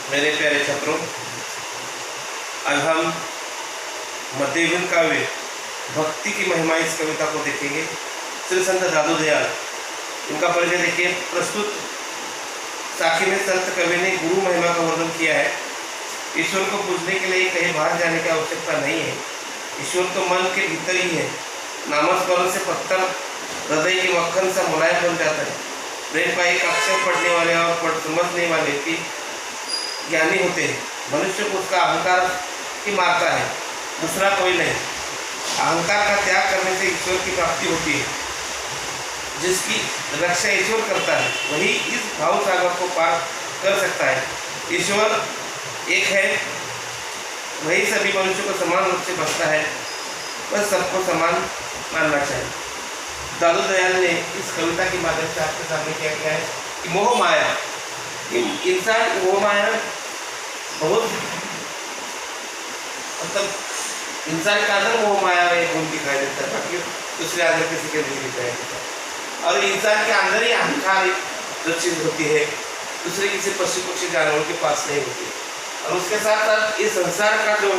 मेरे प्यारे छात्रों, आज हम मध्ययुगीन काव्य भक्ति की महिमा इस कविता को देखेंगे। श्री संत दादू दयाल, इनका परिचय देखिए। प्रस्तुत साखी में संत कवि ने गुरु महिमा का वर्णन किया है। ईश्वर को पूजने के लिए कहीं बाहर जाने की आवश्यकता नहीं है। ईश्वर तो मन के भीतर ही है। नामस्मरण से पत्थर हृदय के मक्खन सा मुलायम बन जाता है। प्रेम का एक अक्षर पढ़ने वाले और समझने वाले की ज्ञानी होते हैं। मनुष्य को उसका अहंकार ही मारता है, दूसरा कोई नहीं। अहंकार का त्याग करने से ईश्वर की प्राप्ति होती है। जिसकी रक्षा ईश्वर करता है वही इस भाव सागर को पार कर सकता है। ईश्वर एक है, वही सभी मनुष्यों को समान रूप से बसता है। बस सबको समान मानना चाहिए। दादू दयाल ने इस कविता के माध्यम से आपके सामने क्या किया है कि मोह माया, इंसान मोह माया बहुत मतलब इंसान का अंदर मोह माया में गुण दिखाई देता है, बाकी दूसरे अंदर किसी के नहीं दिखाई देता। और इंसान के अंदर ही अहंकार जो चीज होती है दूसरे किसी पशु पक्षी जानवरों के पास नहीं होती। और उसके साथ साथ इस संसार का जो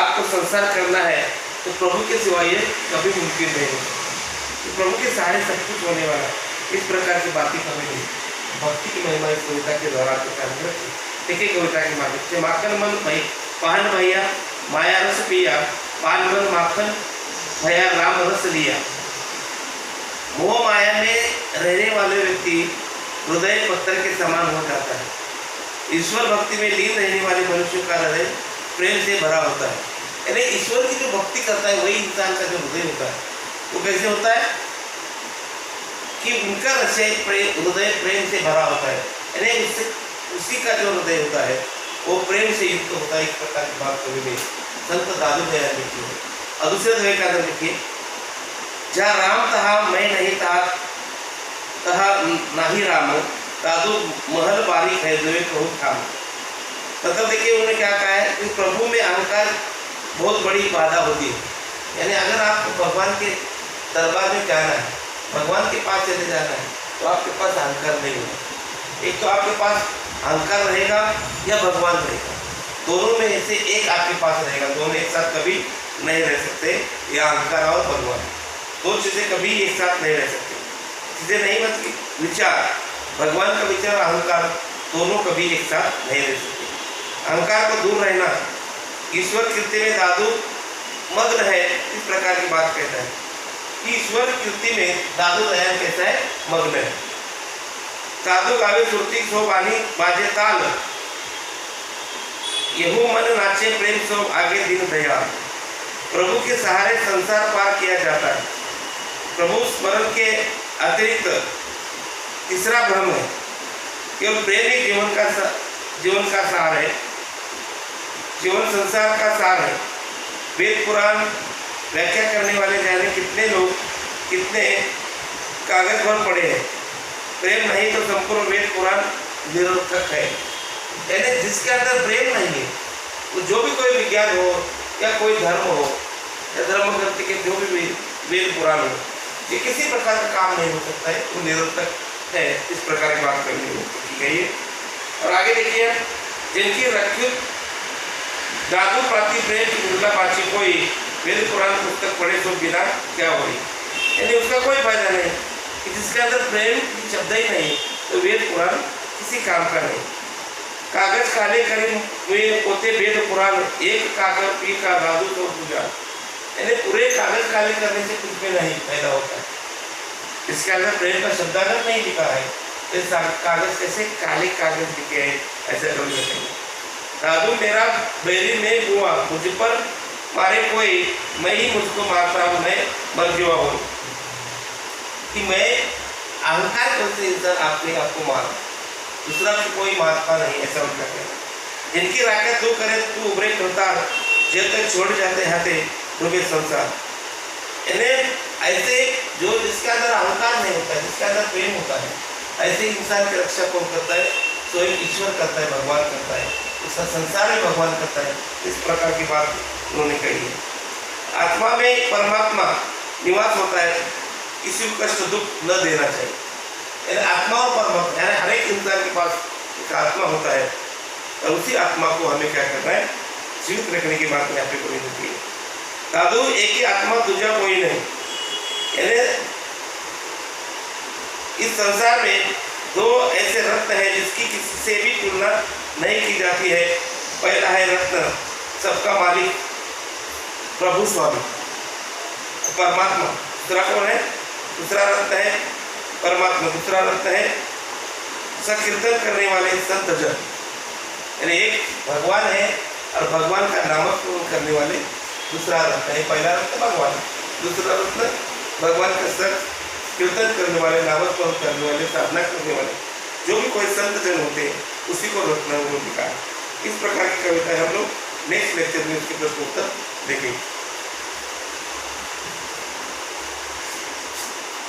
आपको संसार करना है तो प्रभु के सिवाय ये कभी मुमकिन नहीं होता। तो प्रभु के सहारे सब कुछ होने वाला है। इस प्रकार की बातें कभी नहीं। भक्ति की महिमा इस कविता के द्वारा आपके सामने रखी। देखिए कविता के माध्यम से। माखन मन भाई पान भैया माया रस पिया, पान मन माखन भैया राम रस लिया। मोह माया में रहने वाले व्यक्ति हृदय पत्थर के समान हो जाता है। ईश्वर भक्ति में लीन रहने वाले मनुष्य का हृदय प्रेम से भरा होता है। यानी ईश्वर की जो भक्ति करता है वही इंसान का जो हृदय होता है वो कैसे होता है कि उनका हृदय प्रेम से भरा होता है। यानी उसी का जो हृदय होता है वो प्रेम से युक्त होता है। इस प्रकार की बात कभी नहीं संत दादू दयाल ने की है। और दूसरे द्वय का देखिए, जहाँ राम तहा मैं नहीं तहा नाही राम, दादू महल बारीक है जो कहूँ ठाम। मतलब देखिए उन्होंने क्या कहा है कि प्रभु में अहंकार बहुत बड़ी बाधा होती है। यानी अगर आपको भगवान के दरबार में जाना है, भगवान के पास चले जाना है तो आपके पास अहंकार नहीं होगा। एक तो आपके पास अहंकार रहेगा या भगवान रहेगा, दोनों में से एक आपके पास रहेगा। दोनों एक साथ कभी नहीं रह सकते। या अहंकार और भगवान दो चीज़ें कभी एक साथ नहीं रह सकते। चीज़ें नहीं मतलब विचार, भगवान का विचार अहंकार दोनों कभी एक साथ नहीं रह सकते। अहंकार को दूर रहना। ईश्वर कीर्ति में दादू मग्न है, इस प्रकार की बात कहता है कि ईश्वर कीर्ति में दादू दयाल कैसा है, मग्न है। दादू गावे सुरती सो बानी बाजे ताल, यहू मन नाचे प्रेम सो आगे दिन दयाल। प्रभु के सहारे संसार पार किया जाता है। प्रभु स्मरण के अतिरिक्त तीसरा भ्रम है। केवल प्रेम ही जीवन का सार है। जीवन संसार का सार है। वेद पुराण व्याख्या करने वाले जाने कितने लोग कितने कागज पर पड़े हैं। प्रेम नहीं तो संपूर्ण वेद पुराण निरर्थक है। यानी जिसके अंदर प्रेम नहीं है वो जो भी कोई विज्ञान हो या कोई धर्म हो या धर्म ग्रंथ के जो भी वेद पुराण हो, ये किसी प्रकार का काम नहीं हो सकता है, वो निरर्थक है। इस प्रकार की बात करनी की गई है। और आगे देखिए, जिनकी रक्षित दादू प्राति प्रेम की दुर्गा पाची कोई, वेद पुराण पुस्तक पढ़े तो बिना क्या हुई। यानी उसका कोई फायदा नहीं कि जिसके अंदर प्रेम की शब्द ही नहीं तो वेद पुराण किसी काम का नहीं। कागज काले करे हुए पोते वेद पुराण, एक कागज पी का दादू तो पूजा। यानी पूरे कागज काले करने से कुछ भी नहीं फायदा होता है। इसके अंदर प्रेम का शब्द अगर नहीं लिखा है तो कागज कैसे काले कागज लिखे हैं, ऐसा कभी नहीं। दादू मेरा बैरी में हुआ, मुझ पर मारे कोई, मैं ही मुझको मारता हूँ, मैं मर गया हूँ। कि मैं अहंकार करते इंसान अपने आप को मारा, दूसरा कोई मारता नहीं, ऐसा उनका कहना। जिनकी राख्या तू करे तू उभरे करता, जब तक छोड़ जाते हाथे डूबे संसार। यानी ऐसे जो जिसके अंदर अहंकार नहीं होता है, जिसके अंदर प्रेम होता है, ऐसे इंसान की रक्षा कौन करता है? स्वयं ईश्वर करता है, भगवान करता है। उसका संसार में भगवान करता है। इस प्रकार की बात उन्होंने कही है। आत्मा में परमात्मा निवास होता है, किसी को कष्ट दुख न देना चाहिए। यानी आत्मा और परमात्मा, यानी हर एक इंसान के पास एक आत्मा होता है और उसी आत्मा को हमें क्या करना है, जीवित रखने की बात यहाँ पे कोई होती है। साधु एक ही आत्मा, दूसरा कोई नहीं। यानी इस संसार में दो ऐसे रत्न है जिसकी किसी से भी तुलना नहीं की जाती है। पहला है रत्न सबका मालिक प्रभु स्वामी परमात्मा। दूसरा कौन है? दूसरा रत्न है परमात्मा। दूसरा रत्न है संकीर्तन करने वाले संत जन। यानी एक भगवान है और भगवान का नामस्मरण करने वाले दूसरा रत्न है। पहला रत्न भगवान, दूसरा रत्न भगवान का संत कीर्तन करने वाले, नामस्मरण करने वाले, साधना करने वाले जो भी कोई संत जन होते हैं उसी को रत्न लिखा है। इस प्रकार की कविता हम लोग नेक्स्ट लेक्चर में उसके प्रश्न उत्तर देखेंगे।